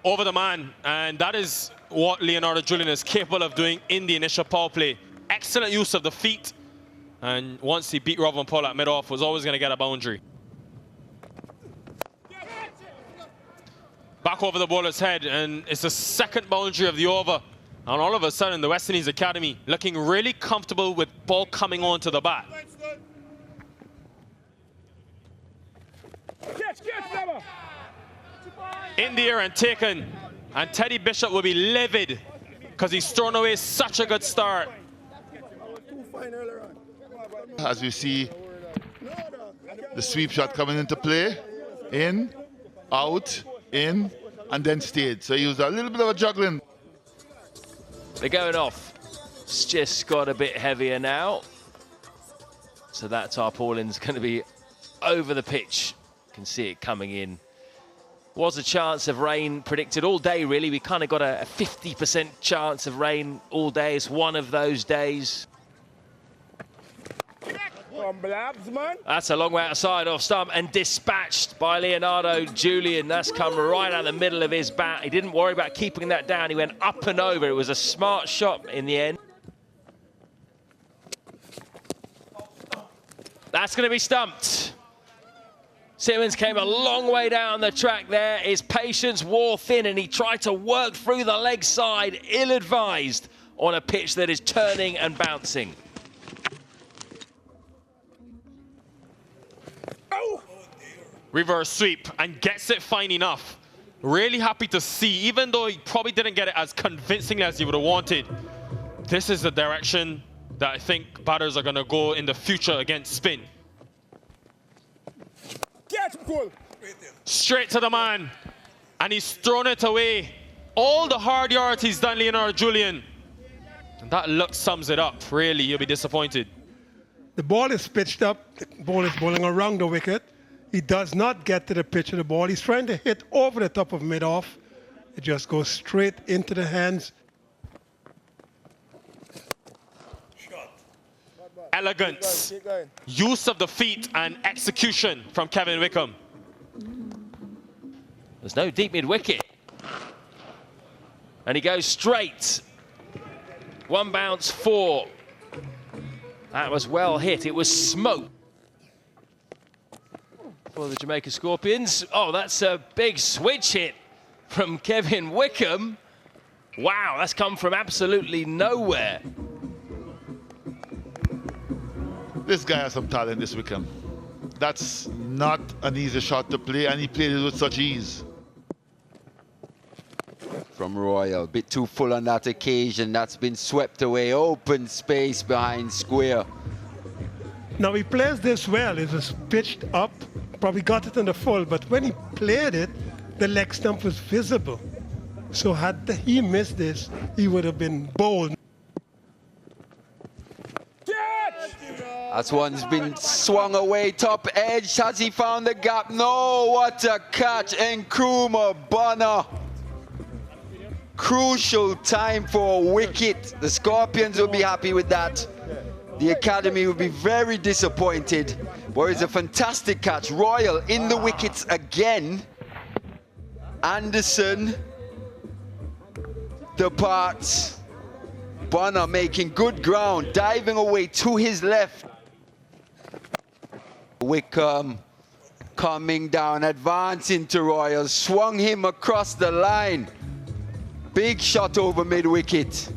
over the man, and that is what Leonardo Julian is capable of doing in the initial power play. Excellent use of the feet, and once he beat Robin Powell at mid-off, was always going to get a boundary. Back over the bowler's head, and it's the second boundary of the over. And all of a sudden, the West Indies Academy looking really comfortable with ball coming onto the bat. In the air and taken, and Teddy Bishop will be livid because he's thrown away such a good start. As you see, the sweep shot coming into play, in, out, in, and then stayed. So he used a little bit of a juggling. They're going off. It's just got a bit heavier now. So that tarpaulin's going to be over the pitch. You can see it coming in. Was a chance of rain predicted all day, really. We kind of got a 50% chance of rain all day. It's one of those days. That's a long way outside off stump and dispatched by Leonardo Julian. That's come right out the middle of his bat. He didn't worry about keeping that down. He went up and over. It was a smart shot in the end. That's going to be stumped. Simmons came a long way down the track there. His patience wore thin and he tried to work through the leg side, ill-advised, on a pitch that is turning and bouncing. Reverse sweep and gets it fine enough. Really happy to see, even though he probably didn't get it as convincingly as he would have wanted. This is the direction that I think batters are going to go in the future against spin. Straight to the man, and he's thrown it away. All the hard yards he's done, Leonardo Julian. And that look sums it up. Really, you'll be disappointed. The ball is pitched up. The ball is bowling around the wicket. He does not get to the pitch of the ball. He's trying to hit over the top of mid-off. It just goes straight into the hands. Elegance, use of the feet, and execution from Kevin Wickham. There's no deep mid-wicket. And he goes straight. One bounce, 4. That was well hit. It was smoke for the Jamaica Scorpions. Oh, that's a big switch hit from Kevin Wickham. Wow, that's come from absolutely nowhere. This guy has some talent, this Wickham. That's not an easy shot to play, and he played it with such ease. From Royal, a bit too full on that occasion. That's been swept away. Open space behind square. Now he plays this well. It was pitched up, probably got it in the full, but when he played it, the leg stump was visible. So had he missed this, he would have been bowled. That one's been swung away, top edge. Has he found the gap? No, what a catch. Nkrumah Bonner. Crucial time for a wicket. The Scorpions will be happy with that. The Academy will be very disappointed. But it's a fantastic catch. Royal in the wickets again. Anderson departs. Bonner making good ground, diving away to his left. Wickham coming down, advancing to Royal, swung him across the line. Big shot over mid-wicket.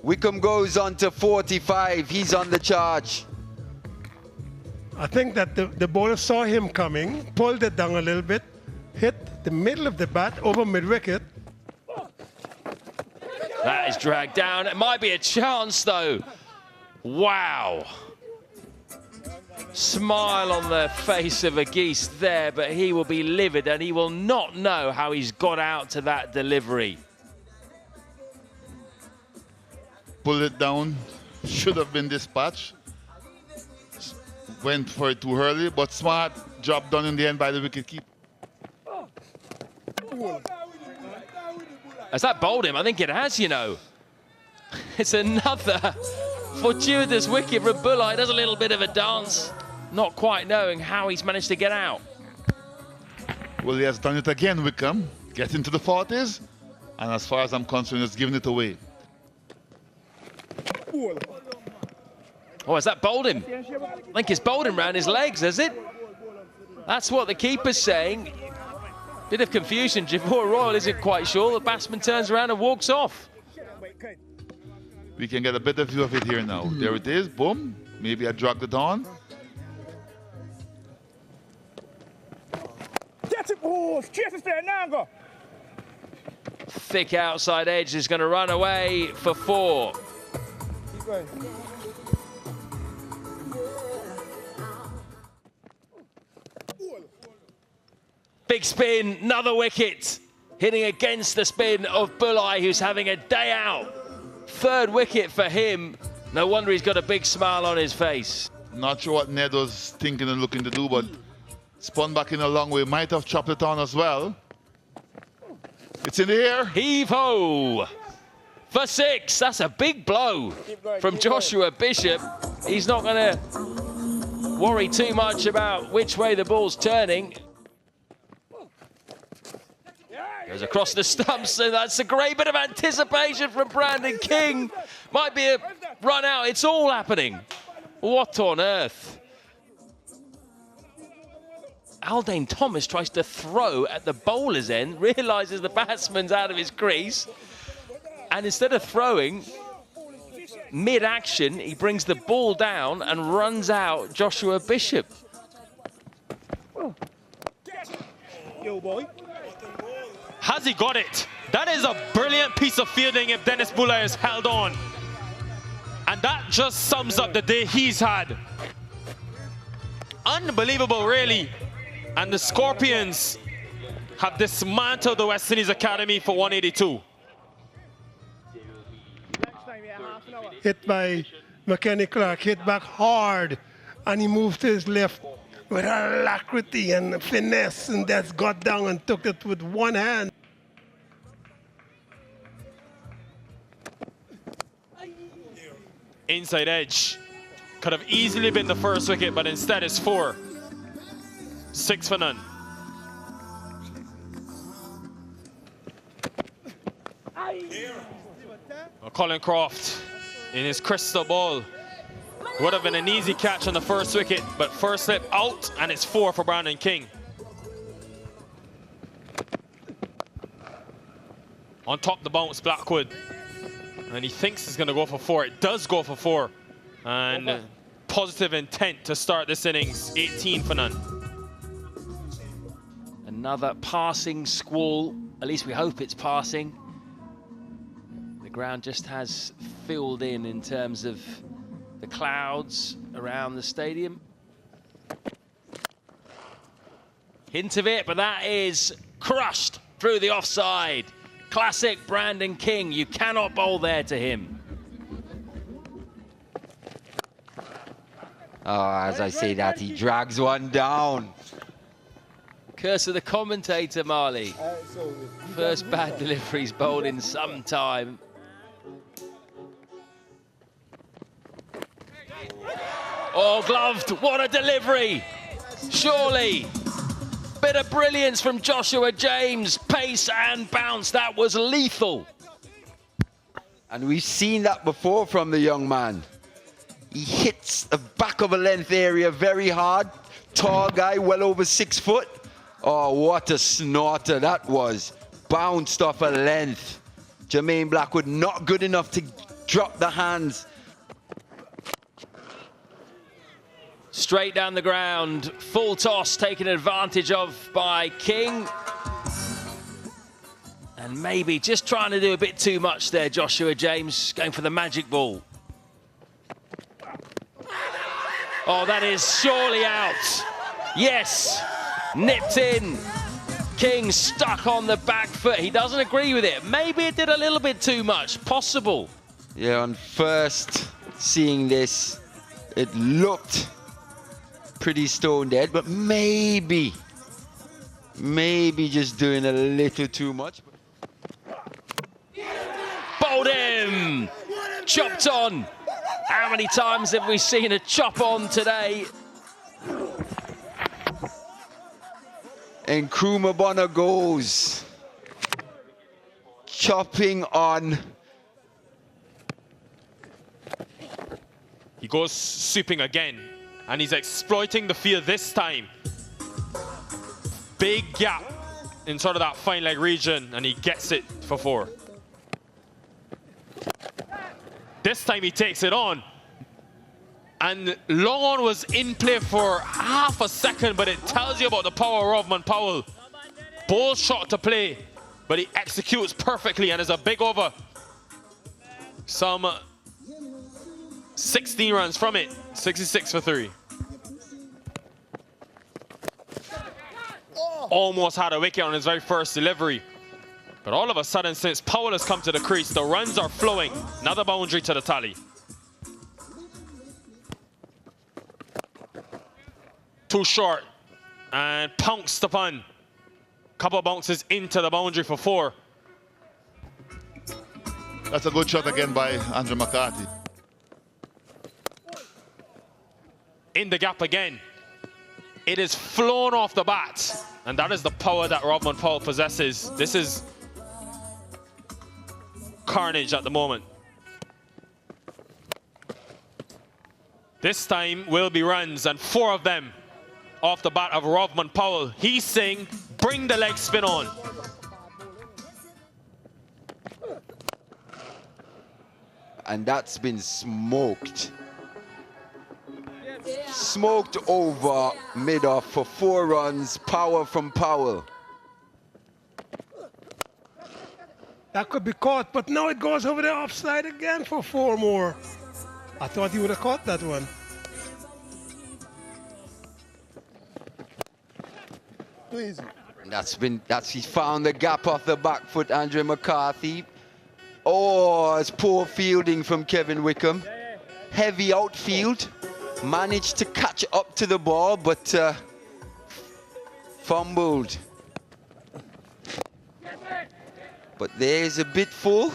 Wickham goes on to 45, he's on the charge. I think that the bowler saw him coming, pulled it down a little bit, hit the middle of the bat over mid-wicket. That is dragged down. It might be a chance, though. Wow. Smile on the face of a geese there, but he will be livid and he will not know how he's got out to that delivery. Pull it down, should have been dispatched. Went for it too early, but smart job done in the end by the wicketkeeper. Has that bowled him? I think it has, you know. It's another fortuitous wicket for Bullard. He does a little bit of a dance, not quite knowing how he's managed to get out. Well, he has done it again, Wickham. get into the 40s, and as far as I'm concerned, just giving it away. Oh, has that bowled him? I think it's bowled him round his legs, has it? That's what the keeper's saying. Bit of confusion. Javor Royal isn't quite sure. The batsman turns around and walks off. We can get a better view of it here now. There it is, boom. Maybe I dragged it on. Thick outside edge is going to run away for 4. Big spin, another wicket. Hitting against the spin of Bulai, who's having a day out. 3rd wicket for him. No wonder he's got a big smile on his face. Not sure what Ned was thinking and looking to do, but spun back in a long way. Might have chopped it on as well. It's in the air. Heave-ho for 6. That's a big blow from Joshua Bishop. He's not going to worry too much about which way the ball's turning. Goes across the stumps, and that's a great bit of anticipation from Brandon King. Might be a run out. It's all happening. What on earth? Aldane Thomas tries to throw at the bowler's end, realises the batsman's out of his crease, and instead of throwing, mid-action, he brings the ball down and runs out Joshua Bishop. Yo, boy. Has he got it? That is a brilliant piece of fielding if Dennis Bulai is held on. And that just sums up the day he's had. Unbelievable, really. And the Scorpions have dismantled the West Indies Academy for 182. Hit by McKenny Clark, hit back hard, and he moved to his left with alacrity and finesse, and that's got down and took it with one hand. Inside edge. Could have easily been the 1st wicket, but instead it's 4. 6 for none. Well, Colin Croft in his crystal ball. Would have been an easy catch on the 1st wicket, but first slip out, and it's 4 for Brandon King. On top the bounce, Blackwood. And he thinks it's going to go for 4. It does go for 4. And positive intent to start this innings, 18 for none. Another passing squall. At least we hope it's passing. The ground just has filled in terms of the clouds around the stadium. Hint of it, but that is crushed through the offside. Classic Brandon King. You cannot bowl there to him. Oh, as I say that, he drags one down. Curse of the commentator, Marley. First bad deliveries bowled in some time. Oh, gloved. What a delivery. Surely. Bit of brilliance from Joshua James. Pace and bounce. That was lethal. And we've seen that before from the young man. He hits the back of a length area very hard. Tall guy, well over 6 foot. Oh, what a snorter that was. Bounced off a length. Jermaine Blackwood not good enough to drop the hands. Straight down the ground. Full toss taken advantage of by King. And maybe just trying to do a bit too much there, Joshua James, going for the magic ball. Oh, that is surely out. Yes, nipped in. King stuck on the back foot. He doesn't agree with it. Maybe it did a little bit too much. Possible. Yeah, on first seeing this, it looked pretty stone dead, but maybe just doing a little too much. Bowled him. Chopped on. How many times have we seen a chop on today? And Nkrumah Bonner goes. chopping on. He goes sweeping again, and he's exploiting the field this time. Big gap in sort of that fine leg region, and he gets it for 4. This time he takes it on. And long on was in play for half a second, but it tells you about the power of Powell. Bold shot to play, but he executes perfectly, and is a big over. Some 16 runs from it, 66 for 3. Almost had a wicket on his very first delivery. But all of a sudden, since Powell has come to the crease, the runs are flowing. Another boundary to the tally. Too short, and pounced upon. Couple bounces into the boundary for 4. That's a good shot again by Andrew McCarthy. In the gap again. It is flown off the bat, and that is the power that Rovman Powell possesses. This is carnage at the moment. This time will be runs, and 4 of them off the bat of Rovman Powell. He's saying, bring the leg spin on. And that's been smoked. Smoked over mid-off for 4 runs. Power from Powell. That could be caught, but now it goes over the offside again for 4 more. I thought he would have caught that one. Too easy. He's found the gap off the back foot, Andrew McCarthy. Oh, it's poor fielding from Kevin Wickham. Heavy outfield. Managed to catch up to the ball, but fumbled. But there's a bit full.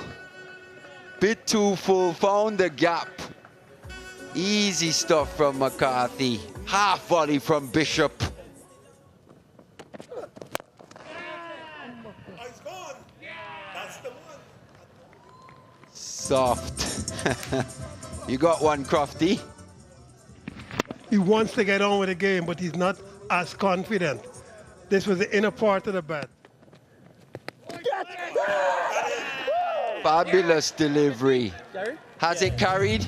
Bit too full. Found the gap. Easy stuff from McCarthy. Half volley from Bishop. Soft. You got one, Crofty. He wants to get on with the game, but he's not as confident. This was the inner part of the bat. Fabulous delivery. Has it carried?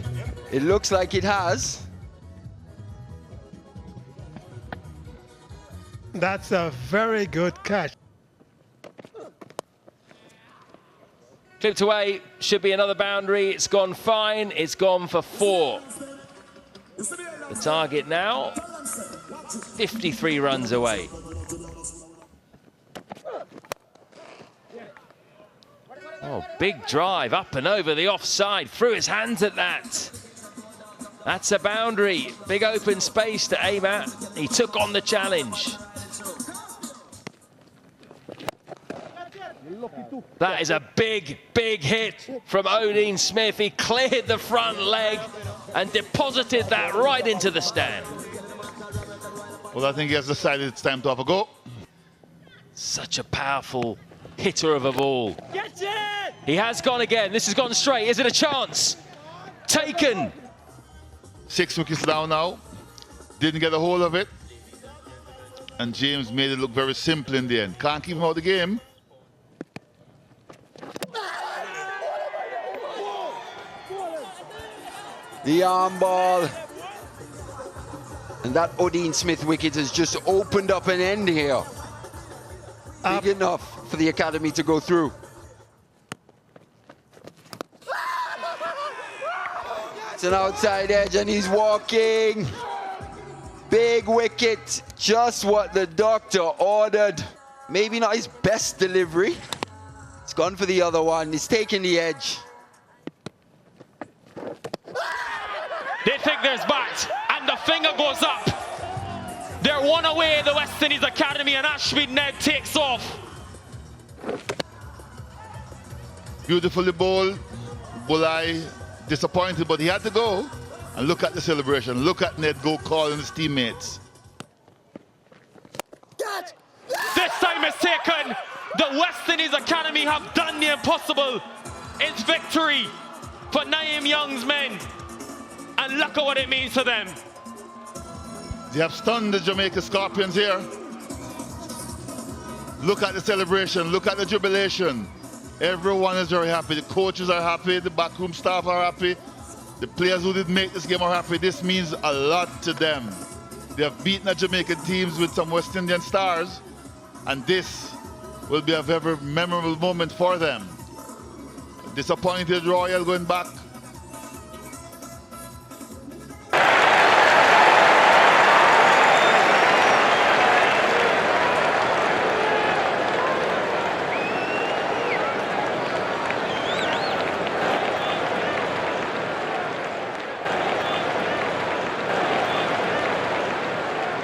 It looks like it has. That's a very good catch. Clipped away, should be another boundary. It's gone fine, it's gone for 4. The target now, 53 runs away. Oh, big drive up and over the offside, threw his hands at that. That's a boundary, big open space to aim at. He took on the challenge. That is a big, big hit from Odin Smith. He cleared the front leg and deposited that right into the stand. Well, I think he has decided it's time to have a go. Such a powerful hitter of a ball. He has gone again. This has gone straight. Is it a chance? Taken. 6 wickets down now. Didn't get a hold of it. And James made it look very simple in the end. Can't keep him out of the game. The arm ball. And that Odin Smith wicket has just opened up an end here. Big enough for the academy to go through. It's an outside edge and he's walking. Big wicket, just what the doctor ordered. Maybe not his best delivery. It's gone for the other one. He's taking the edge. They think there's bat, and the finger goes up. They're 1 away, the West Indies Academy, and Ashby Ned takes off. Beautifully bowled. Bulai disappointed, but he had to go. And look at the celebration. Look at Ned go calling his teammates. This time it's taken. The West Indies Academy have done the impossible. It's victory for Naeem Young's men. And look at what it means to them. They have stunned the Jamaica Scorpions here. Look at the celebration, look at the jubilation. Everyone is very happy. The coaches are happy, the backroom staff are happy. The players who did make this game are happy. This means a lot to them. They have beaten the Jamaican teams with some West Indian stars, and this will be a very memorable moment for them. Disappointed Royal going back